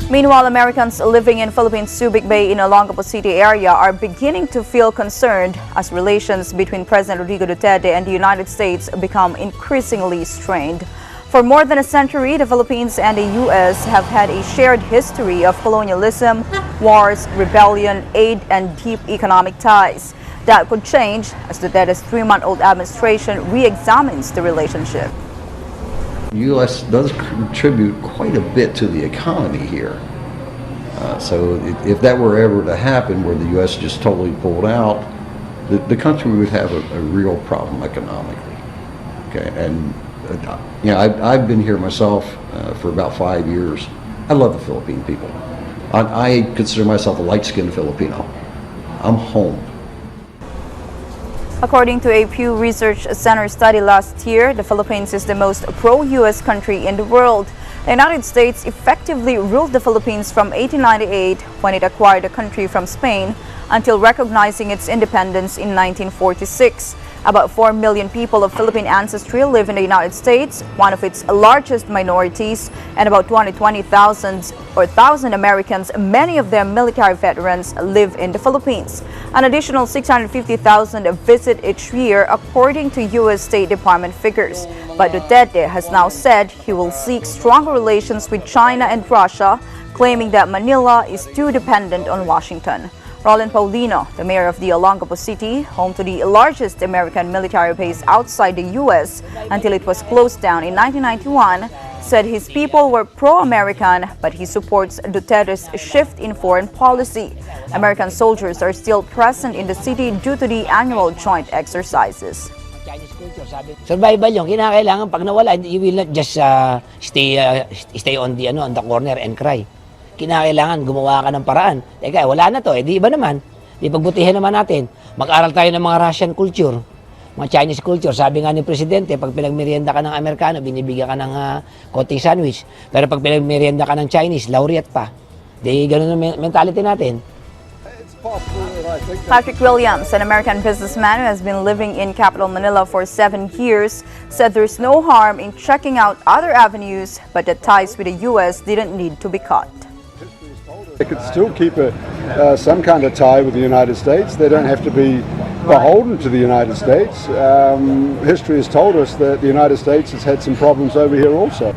Meanwhile, Americans living in Philippines Subic Bay in Olongapo City area are beginning to feel concerned as relations between President Rodrigo Duterte and the United States become increasingly strained. For more than a century, the Philippines and the U.S. have had a shared history of colonialism, wars, rebellion, aid, and deep economic ties. That could change as Duterte's 3-month-old administration re-examines the relationship. The U.S. does contribute quite a bit to the economy here. So if that were ever to happen, where the U.S. just totally pulled out, the country would have a real problem economically. Okay, and you know, I've been here myself for about 5 years. I love the Philippine people. I consider myself a light-skinned Filipino. I'm home. According to a Pew Research Center study last year, the Philippines is the most pro-U.S. country in the world. The United States effectively ruled the Philippines from 1898, when it acquired the country from Spain, until recognizing its independence in 1946. About 4 million people of Philippine ancestry live in the United States, one of its largest minorities, and about 220,000 Americans, many of them military veterans, live in the Philippines. An additional 650,000 visit each year, according to U.S. State Department figures. But Duterte has now said he will seek stronger relations with China and Russia, claiming that Manila is too dependent on Washington. Roland Paulino, the mayor of the Olongapo City, home to the largest American military base outside the U.S. until it was closed down in 1991, said his people were pro-American, but he supports Duterte's shift in foreign policy. American soldiers are still present in the city due to the annual joint exercises. Survival yung kinakailangan. Pag nawala, you will not just stay on the corner and cry. Kinakailangan gumawa ka ng paraan. Teka, wala na to. Di ba naman? Di pagbutihin naman natin. Mag-aral tayo ng mga Russian culture, mga Chinese culture. Sabi nga ni Presidente, pag pinagmerienda ka ng Amerikano, binibigyan ka ng konting sandwich. Pero pag pinagmerienda ka ng Chinese, laureate pa. Di ganun ang mentality natin. Patrick Williams, an American businessman who has been living in capital Manila for 7 years, said there's no harm in checking out other avenues, but that ties with the U.S. didn't need to be cut. They could still keep some kind of tie with the United States. They don't have to be beholden to the United States. History has told us that the United States has had some problems over here also.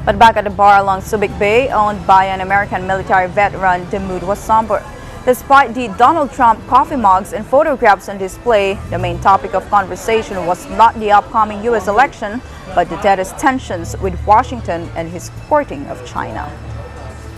But back at the bar along Subic Bay, owned by an American military veteran, the mood was somber. Despite the Donald Trump coffee mugs and photographs on display, the main topic of conversation was not the upcoming U.S. election, but Duterte's tensions with Washington and his courting of China.